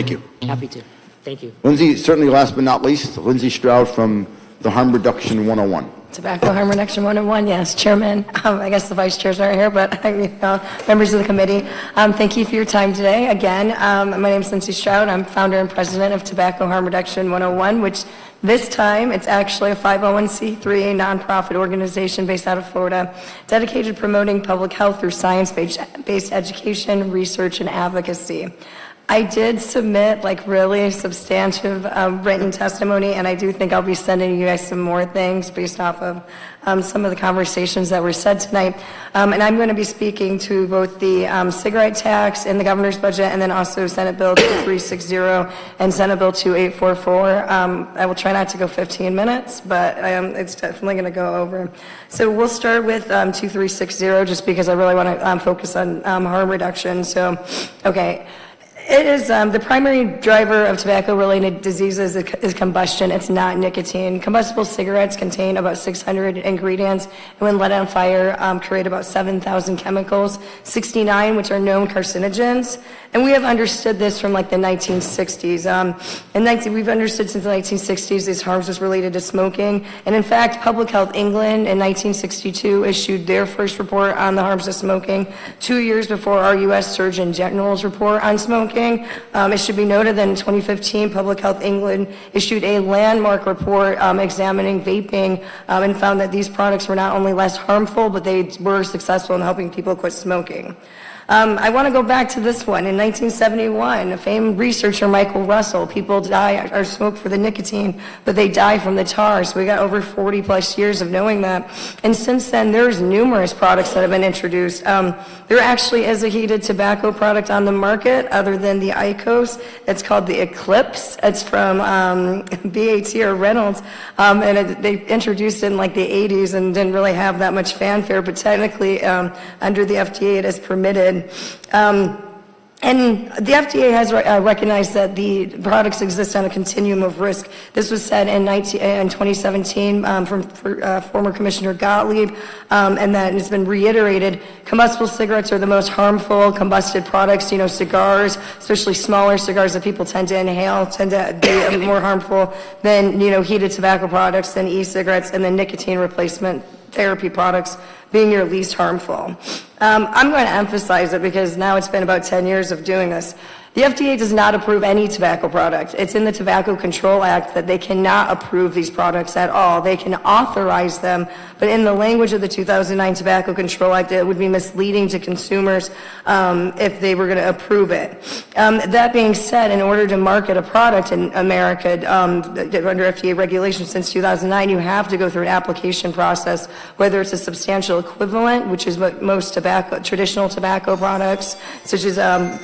Thank you. Happy to. Thank you. Lindsay, certainly last but not least, Lindsay Stroud from the Harm Reduction 101. Tobacco Harm Reduction 101, yes, Chairman. I guess the vice chairs aren't here, but members of the committee, thank you for your time today. Again, my name is Lindsay Stroud. I'm founder and president of Tobacco Harm Reduction 101, which this time it's actually a 501c3 nonprofit organization based out of Florida, dedicated to promoting public health through science-based education, research, and advocacy. I did submit really substantive written testimony, and I do think I'll be sending you guys some more things based off of some of the conversations that were said tonight. And I'm going to be speaking to both the cigarette tax in the governor's budget and then also Senate Bill 2360 and Senate Bill 2844. I will try not to go 15 minutes, but it's definitely going to go over. So we'll start with 2360 just because I really want to focus on harm reduction. So, okay. It is the primary driver of tobacco-related diseases is combustion. It's not nicotine. Combustible cigarettes contain about 600 ingredients, and when lit on fire, create about 7,000 chemicals, 69 which are known carcinogens. And we have understood this from the 1960s. We've understood since the 1960s these harms was related to smoking. And in fact, Public Health England in 1962 issued their first report on the harms of smoking 2 years before our U.S. Surgeon General's report on smoking. It should be noted that in 2015, Public Health England issued a landmark report examining vaping and found that these products were not only less harmful, but they were successful in helping people quit smoking. I want to go back to this one. In 1971, a famed researcher, Michael Russell, people die or smoke for the nicotine, but they die from the tar. So we got over 40 plus years of knowing that. And since then, there's numerous products that have been introduced. There actually is a heated tobacco product on the market other than the IQOS. It's called the Eclipse. It's from BAT or Reynolds. And they introduced it in the 80s and didn't really have that much fanfare, but technically under the FDA it is permitted. And the FDA has recognized that the products exist on a continuum of risk. This was said in 2017 from former Commissioner Gottlieb, and that has been reiterated. Combustible cigarettes are the most harmful combusted products. Cigars, especially smaller cigars that people tend to inhale, tend to be more harmful than, heated tobacco products, than e-cigarettes, and then nicotine replacement therapy products being your least harmful. I'm going to emphasize it because now it's been about 10 years of doing this. The FDA does not approve any tobacco product. It's in the Tobacco Control Act that they cannot approve these products at all. They can authorize them, but in the language of the 2009 Tobacco Control Act, it would be misleading to consumers if they were going to approve it. That being said, in order to market a product in America under FDA regulations since 2009, you have to go through an application process, whether it's a substantial equivalent, which is what most traditional tobacco products, such as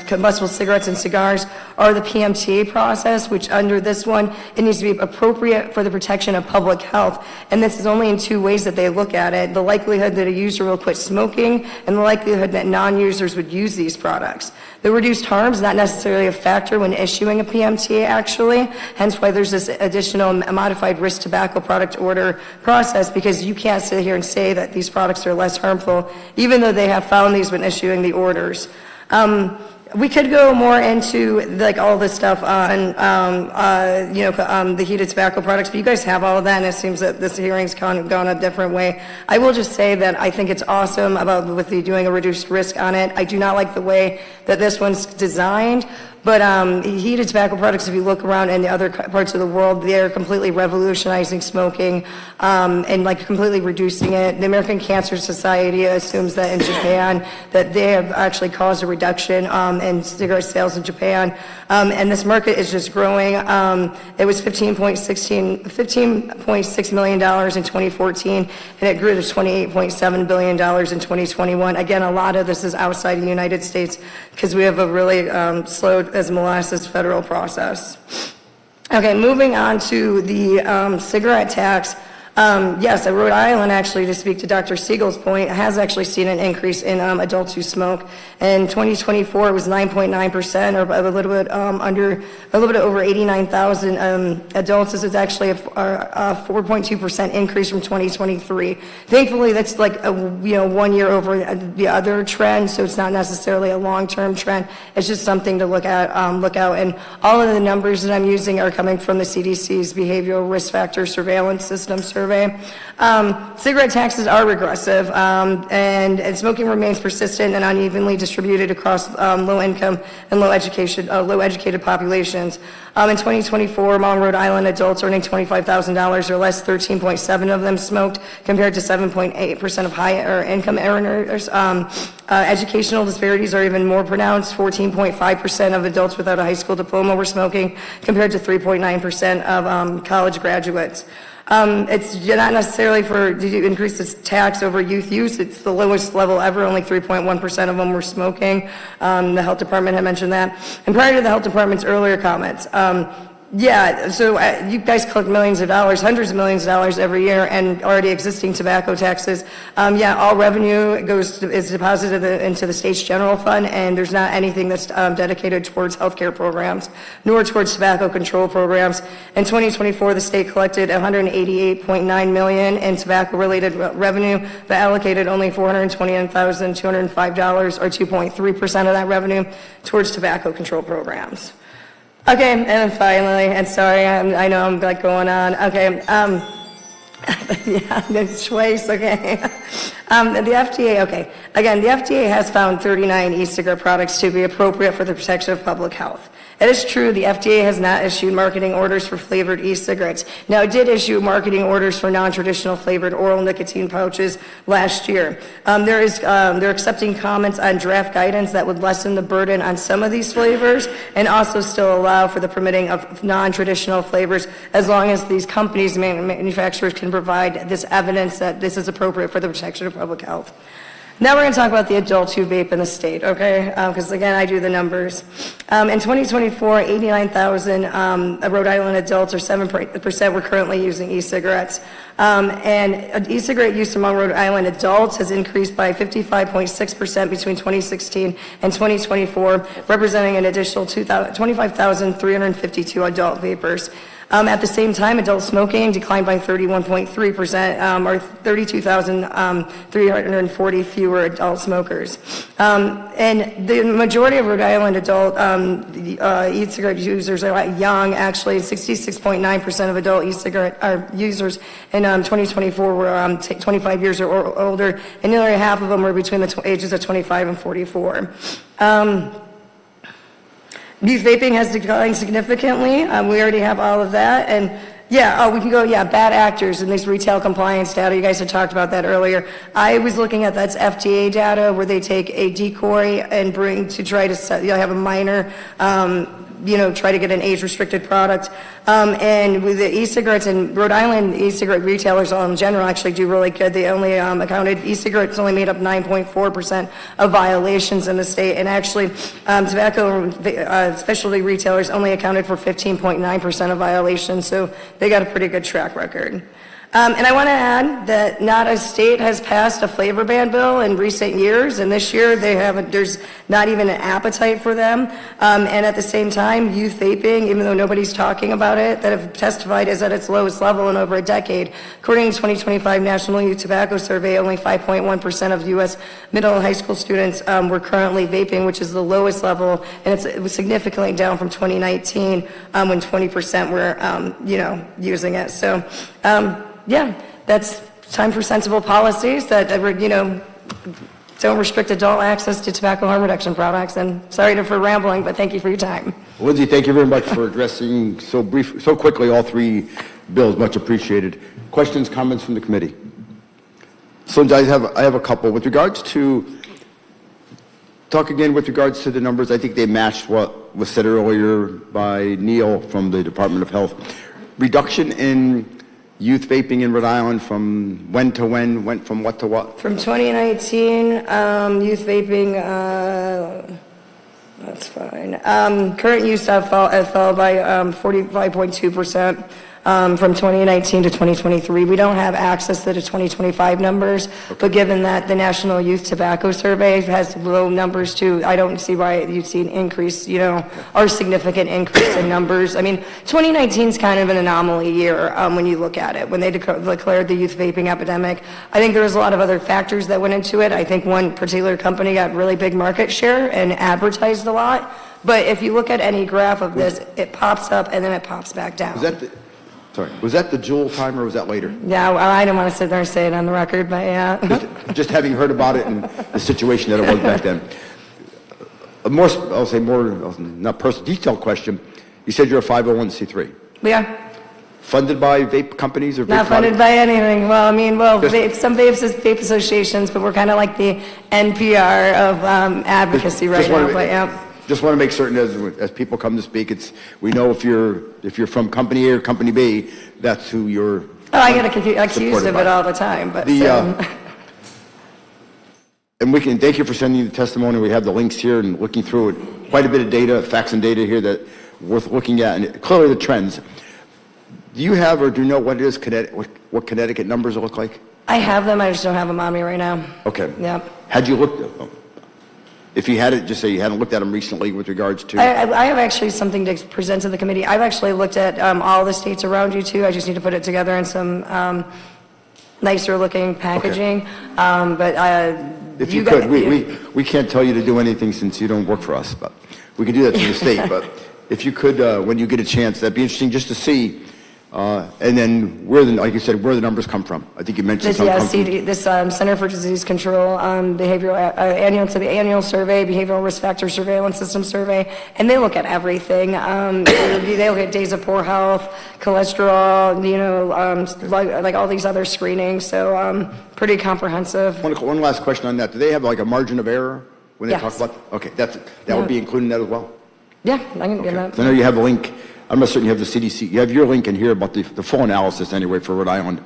combustible cigarettes and cigars, or the PMTA process, which under this one, it needs to be appropriate for the protection of public health. And this is only in two ways that they look at it: the likelihood that a user will quit smoking and the likelihood that non-users would use these products. The reduced harm is not necessarily a factor when issuing a PMTA, actually, hence why there's this additional modified risk tobacco product order process, because you can't sit here and say that these products are less harmful, even though they have found these when issuing the orders. We could go more into all this stuff on the heated tobacco products, but you guys have all of that, and it seems that this hearing's gone a different way. I will just say that I think it's awesome with doing a reduced risk on it. I do not like the way that this one's designed. But heated tobacco products, if you look around in the other parts of the world, they're completely revolutionizing smoking and completely reducing it. The American Cancer Society assumes that in Japan that they have actually caused a reduction in cigarette sales in Japan. And this market is just growing. It was $15.6 million in 2014, and it grew to $28.7 billion in 2021. Again, a lot of this is outside the United States because we have a really slow as molasses federal process. Okay, moving on to the cigarette tax. Yes, Rhode Island, actually, to speak to Dr. Siegel's point, has actually seen an increase in adults who smoke. In 2024, it was 9.9%, or a little bit over 89,000 adults. This is actually a 4.2% increase from 2023. Thankfully, that's like 1 year over the other trend, so it's not necessarily a long-term trend. It's just something to look out. And all of the numbers that I'm using are coming from the CDC's Behavioral Risk Factor Surveillance System survey. Cigarette taxes are regressive, and smoking remains persistent and unevenly distributed across low-income and low-educated populations. In 2024, among Rhode Island adults earning $25,000 or less, 13.7% of them smoked, compared to 7.8% of higher income earners. Educational disparities are even more pronounced. 14.5% of adults without a high school diploma were smoking, compared to 3.9% of college graduates. It's not necessarily to increase this tax over youth use. It's the lowest level ever. Only 3.1% of them were smoking. The health department had mentioned that. And prior to the health department's earlier comments, so you guys collect millions of dollars, hundreds of millions of dollars every year, and already existing tobacco taxes. All revenue is deposited into the state's general fund, and there's not anything that's dedicated towards healthcare programs, nor towards tobacco control programs. In 2024, the state collected $188.9 million in tobacco-related revenue, but allocated only $429,205, or 2.3% of that revenue, towards tobacco control programs. Okay, and then finally, and sorry, I know I'm like going on. Okay, that's twice. Okay, the FDA. Okay, again, the FDA has found 39 e-cigarette products to be appropriate for the protection of public health. It is true the FDA has not issued marketing orders for flavored e-cigarettes. Now, it did issue marketing orders for non-traditional flavored oral nicotine pouches last year. They're accepting comments on draft guidance that would lessen the burden on some of these flavors and also still allow for the permitting of non-traditional flavors, as long as these companies, manufacturers, can provide this evidence that this is appropriate for the protection of public health. Now we're going to talk about the adults who vape in the state, okay? Because again, I do the numbers. In 2024, 89,000 Rhode Island adults, or 7% were currently using e-cigarettes. And e-cigarette use among Rhode Island adults has increased by 55.6% between 2016 and 2024, representing an additional 25,352 adult vapors. At the same time, adult smoking declined by 31.3%, or 32,340 fewer adult smokers. And the majority of Rhode Island adult e-cigarette users are young. Actually, 66.9% of adult e-cigarette users in 2024 were 25 years or older, and nearly half of them were between the ages of 25 and 44. Youth vaping has declined significantly. We already have all of that. And we can go, bad actors and these retail compliance data. You guys had talked about that earlier. I was looking at that's FDA data where they take a decoy and try to have a minor, try to get an age-restricted product. And with the e-cigarettes, and Rhode Island e-cigarette retailers in general actually do really good. They only e-cigarettes only made up 9.4% of violations in the state, and actually tobacco specialty retailers only accounted for 15.9% of violations, so they got a pretty good track record. And I want to add that not a state has passed a flavor ban bill in recent years, and this year there's not even an appetite for them. And at the same time, youth vaping, even though nobody's talking about it, that have testified is at its lowest level in over a decade. According to the 2025 National Youth Tobacco Survey, only 5.1% of U.S. middle and high school students were currently vaping, which is the lowest level, and it was significantly down from 2019 when 20% were, using it. So. That's time for sensible policies that, don't restrict adult access to tobacco harm reduction products. And sorry for rambling, but thank you for your time. Lindsay, thank you very much for addressing so quickly all three bills. Much appreciated. Questions, comments from the committee? So I have a couple. With regards to the numbers, I think they matched what was said earlier by Neil from the Department of Health. Reduction in youth vaping in Rhode Island from when to when, went from what to what? From 2019, youth vaping, that's fine. Current use fell by 45.2%. from 2019 to 2023. We don't have access to the 2025 numbers, but given that the National Youth Tobacco Survey has low numbers too, I don't see why you'd see an increase, or significant increase in numbers. I mean, 2019 is kind of an anomaly year when you look at it. When they declared the youth vaping epidemic, I think there was a lot of other factors that went into it. I think one particular company got really big market share and advertised a lot. But if you look at any graph of this, it pops up and then it pops back down. Was that the Juul time or was that later? Yeah, well, I don't want to sit there and say it on the record, but yeah. Just having heard about it and the situation that it was back then. Not personal, detailed question. You said you're a 501c3. Yeah. Funded by vape companies or vape Not funded products? by anything. Well, I mean, some vape associations, but we're kind of like the NPR of advocacy right now. But yeah. Just want to make certain as people come to speak, we know if you're from company A or company B, that's who you're. Oh, I get accused of it all the time, but. And thank you for sending the testimony. We have the links here and looking through it. Quite a bit of data, facts and data here that worth looking at, and clearly the trends. Do you have or do you know what it is, what Connecticut numbers look like? I have them, I just don't have them on me right now. Okay. Yeah. Had you looked, if you had it, just say you hadn't looked at them recently with regards to. I have actually something to present to the committee. I've actually looked at all the states around you too. I just need to put it together in some nicer looking packaging. But if you could, we can't tell you to do anything since you don't work for us, but we can do that to the state. But if you could, when you get a chance, that'd be interesting just to see. And then like you said, where the numbers come from. I think you mentioned this Center for Disease Control behavioral annual survey, behavioral risk factor surveillance system survey, and they look at everything. They look at days of poor health, cholesterol, like all these other screenings. So pretty comprehensive. One last question on that. Do they have like a margin of error when they talk about? Okay, that would be included in that as well. Yeah, I can get that. So I know you have a link. I'm not certain you have the CDC. You have your link in here about the full analysis anyway for Rhode Island.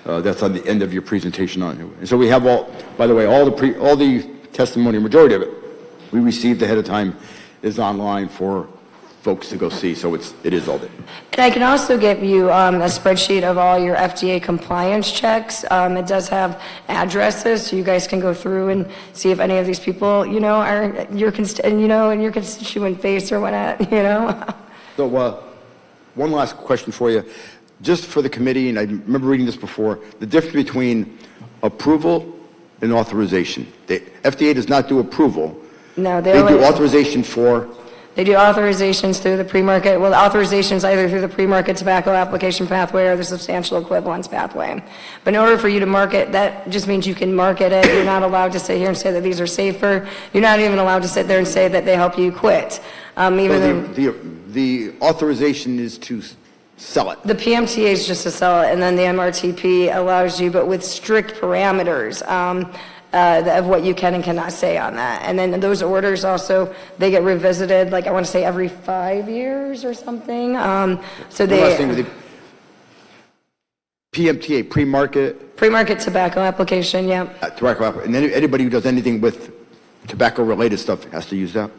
That's on the end of your presentation on it. And so we have all the testimony, majority of it, we received ahead of time is online for folks to go see. So it is all there. And I can also give you a spreadsheet of all your FDA compliance checks. It does have addresses, so you guys can go through and see if any of these people, are your in your constituent base or whatnot, So one last question for you. Just for the committee, and I remember reading this before, the difference between approval and authorization. The FDA does not do approval. No, they do authorization for? They do authorizations through the pre-market, authorizations either through the pre-market tobacco application pathway or the substantial equivalence pathway. But in order for you to market, that just means you can market it. You're not allowed to sit here and say that these are safer. You're not even allowed to sit there and say that they help you quit. The authorization is to sell it. The PMTA is just to sell it, and then the MRTP allows you, but with strict parameters of what you can and cannot say on that. And then those orders also, they get revisited, like I want to say every 5 years or something. So they. Last thing with the PMTA, pre-market tobacco application, yeah. Tobacco application, and then anybody who does anything with tobacco-related stuff has to use that.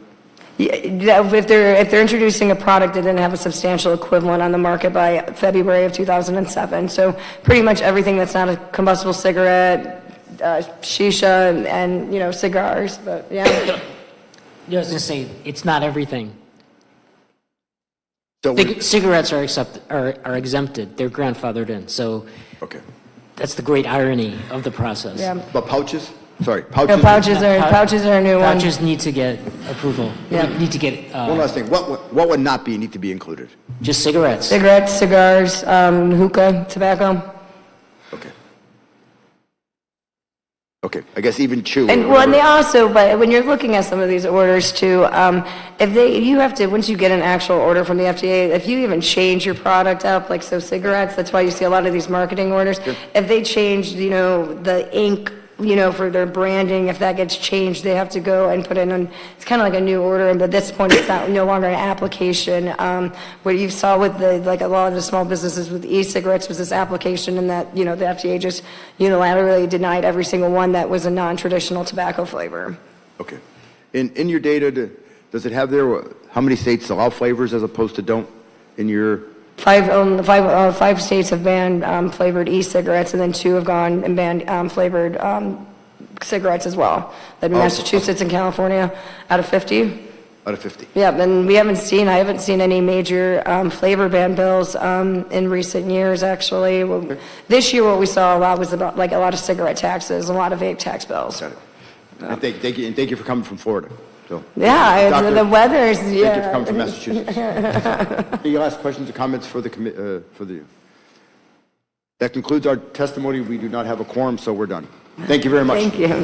Yeah, if they're introducing a product that didn't have a substantial equivalent on the market by February of 2007, so pretty much everything that's not a combustible cigarette, shisha, and cigars. But yeah. I was gonna say it's not everything. So Cigarettes are exempted. They're grandfathered in. So okay, that's the great irony of the process. Yeah. but pouches. Sorry, No, pouches are a new one. Pouches need to get approval. Yeah. Need to get One last thing. What would not need to be included? just cigarettes. Cigarettes, cigars, hookah, tobacco. Okay. I guess even chew. And they also, but when you're looking at some of these orders too, you have to, once you get an actual order from the FDA, if you even change your product up, like so cigarettes, that's why you see a lot of these marketing orders. Sure. If they change, the ink, for their branding, if that gets changed, they have to go and put in, it's kind of like a new order, but at this point, it's no longer an application. What you saw with a lot of the small businesses with e-cigarettes was this application, and that, the FDA just unilaterally denied every single one that was a non-traditional tobacco flavor. Okay. In your data, does it have there how many states allow flavors as opposed to don't in your Five states have banned flavored e-cigarettes, and then 2 have gone and banned flavored cigarettes as well. That'd be Massachusetts and California out of 50. Out of 50. Yeah, and I haven't seen any major flavor ban bills in recent years, actually. This year, what we saw a lot was about like a lot of cigarette taxes, a lot of vape tax bills. Got it. And thank you for coming from Florida. So, Yeah, Doctor, the weather's, thank you for yeah. coming from Massachusetts. Any last questions or comments for the? That concludes our testimony. We do not have a quorum, so we're done. Thank you very much. Thank you.